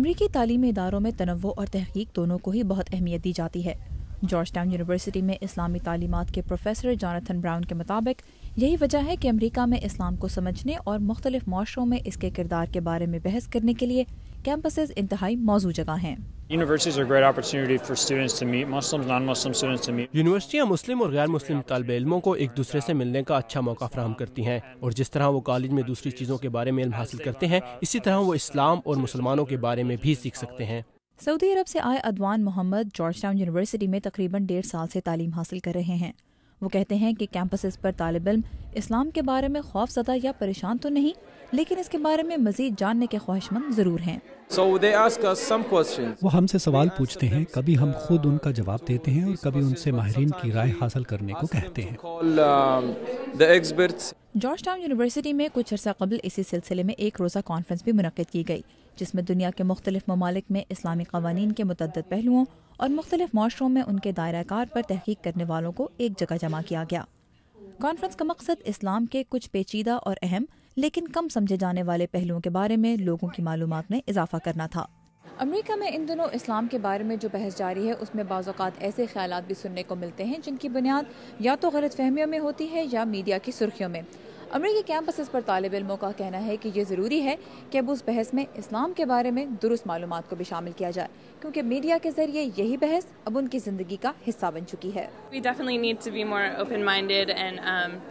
امریکی تعلیمی اداروں میں تنوع اور تحقیق دونوں کو ہی بہت اہمیت دی جاتی ہے۔ جارج ٹاؤن یونیورسٹی میں اسلامی تعلیمات کے پروفیسر جاناتھن براؤن کے مطابق یہی وجہ ہے کہ امریکہ میں اسلام کو سمجھنے اور مختلف معاشروں میں اس کے کردار کے بارے میں بحث کرنے کے لیے کیمپسز انتہائی موزوں جگہ ہیں۔ یونیورسٹیاں مسلم اور غیر مسلم طالب علموں کو ایک دوسرے سے ملنے کا اچھا موقع فراہم کرتی ہیں، اور جس طرح وہ کالج میں دوسری چیزوں کے بارے میں علم حاصل کرتے ہیں، اسی طرح وہ اسلام اور مسلمانوں کے بارے میں بھی سیکھ سکتے ہیں۔ سعودی عرب سے آئے ادوان محمد جارج ٹاؤن یونیورسٹی میں تقریباً 1.5 سال سے تعلیم حاصل کر رہے ہیں۔ وہ کہتے ہیں کہ کیمپسز پر طالب علم اسلام کے بارے میں خوف زدہ یا پریشان تو نہیں، لیکن اس کے بارے میں مزید جاننے کے خواہش مند ضرور ہیں۔ وہ ہم سے سوال پوچھتے ہیں، کبھی ہم خود ان کا جواب دیتے ہیں اور کبھی ان سے ماہرین کی رائے حاصل کرنے کو کہتے ہیں۔ جارج ٹاؤن یونیورسٹی میں کچھ عرصہ قبل اسی سلسلے میں ایک روزہ کانفرنس بھی منعقد کی گئی، جس میں دنیا کے مختلف ممالک میں اسلامی قوانین کے متعدد پہلوؤں اور مختلف معاشروں میں ان کے دائرہ کار پر تحقیق کرنے والوں کو ایک جگہ جمع کیا گیا۔ کانفرنس کا مقصد اسلام کے کچھ پیچیدہ اور اہم لیکن کم سمجھے جانے والے پہلوؤں کے بارے میں لوگوں کی معلومات میں اضافہ کرنا تھا۔ امریکہ میں ان دنوں اسلام کے بارے میں جو بحث جاری ہے، اس میں بعض اوقات ایسے خیالات بھی سننے کو ملتے ہیں جن کی بنیاد یا تو غلط فہمیوں میں ہوتی ہے یا میڈیا کی سرخیوں میں۔ امریکی کیمپسز پر طالب علموں کا کہنا ہے کہ یہ ضروری ہے کہ اب اس بحث میں اسلام کے بارے میں درست معلومات کو بھی شامل کیا جائے، کیونکہ میڈیا کے ذریعے یہی بحث اب ان کی زندگی کا حصہ بن چکی ہے۔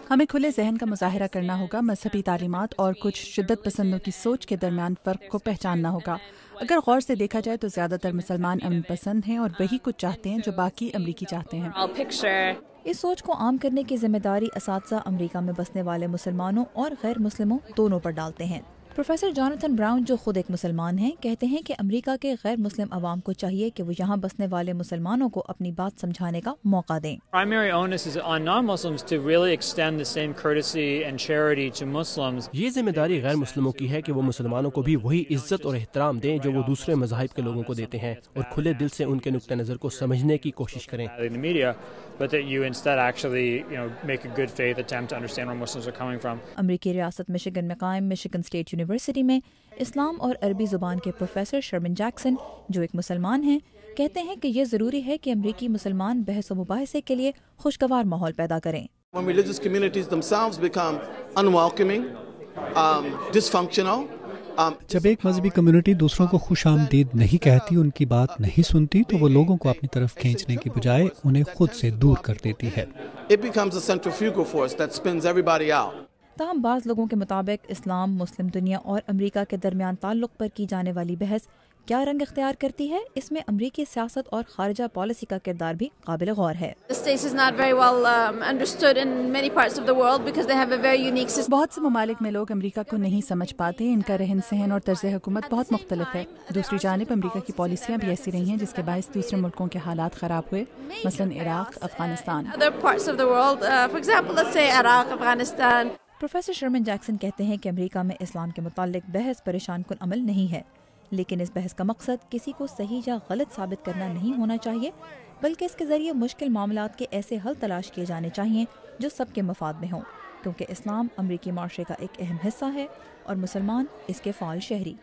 ہمیں کھلے ذہن کا مظاہرہ کرنا ہوگا، مذہبی تعلیمات اور کچھ شدت پسندوں کی سوچ کے درمیان فرق کو پہچاننا ہوگا۔ اگر غور سے دیکھا جائے تو زیادہ تر مسلمان امن پسند ہیں اور وہی کچھ چاہتے ہیں جو باقی امریکی چاہتے ہیں۔ اس سوچ کو عام کرنے کی ذمہ داری اساتذہ امریکہ میں بسنے والے مسلمانوں اور غیر مسلموں دونوں پر ڈالتے ہیں۔ پروفیسر جاناتھن براؤن، جو خود ایک مسلمان ہیں، کہتے ہیں کہ امریکہ کے غیر مسلم عوام کو چاہیے کہ وہ یہاں بسنے والے مسلمانوں کو اپنی بات سمجھانے کا موقع دیں۔ یہ ذمہ داری غیر مسلموں کی ہے کہ وہ مسلمانوں کو بھی وہی عزت اور احترام دیں جو وہ دوسرے مذاہب کے لوگوں کو دیتے ہیں، اور کھلے دل سے ان کے نقطہ نظر کو سمجھنے کی کوشش کریں۔ امریکی ریاست مشیگن میں قائم مشیگن اسٹیٹ یونیورسٹی میں اسلام اور عربی زبان کے پروفیسر شرمن جیکسن، جو ایک مسلمان ہیں، کہتے ہیں کہ یہ ضروری ہے کہ امریکی مسلمان بحث و مباحثے کے لیے خوشگوار ماحول پیدا کریں۔ جب ایک مذہبی کمیونٹی دوسروں کو خوش آمدید نہیں کہتی، ان کی بات نہیں سنتی، تو وہ لوگوں کو اپنی طرف کھینچنے کی بجائے انہیں خود سے دور کر دیتی ہے۔ تاہم بعض لوگوں کے مطابق اسلام، مسلم دنیا اور امریکہ کے درمیان تعلق پر کی جانے والی بحث کیا رنگ اختیار کرتی ہے، اس میں امریکی سیاست اور خارجہ پالیسی کا کردار بھی قابل غور ہے۔ بہت سے ممالک میں لوگ امریکہ کو نہیں سمجھ پاتے، ان کا رہن سہن اور طرز حکومت بہت مختلف ہے۔ دوسری جانب امریکہ کی پالیسیاں بھی ایسی رہی ہیں جس کے باعث دوسرے ملکوں کے حالات خراب ہوئے، مثلاً عراق، افغانستان۔ پروفیسر شرمن جیکسن کہتے ہیں کہ امریکہ میں اسلام کے متعلق بحث پریشان کن عمل نہیں ہے، لیکن اس بحث کا مقصد کسی کو صحیح یا غلط ثابت کرنا نہیں ہونا چاہیے، بلکہ اس کے ذریعے مشکل معاملات کے ایسے حل تلاش کیے جانے چاہیے جو سب کے مفاد میں ہوں، کیونکہ اسلام امریکی معاشرے کا ایک اہم حصہ ہے اور مسلمان اس کے فعال شہری۔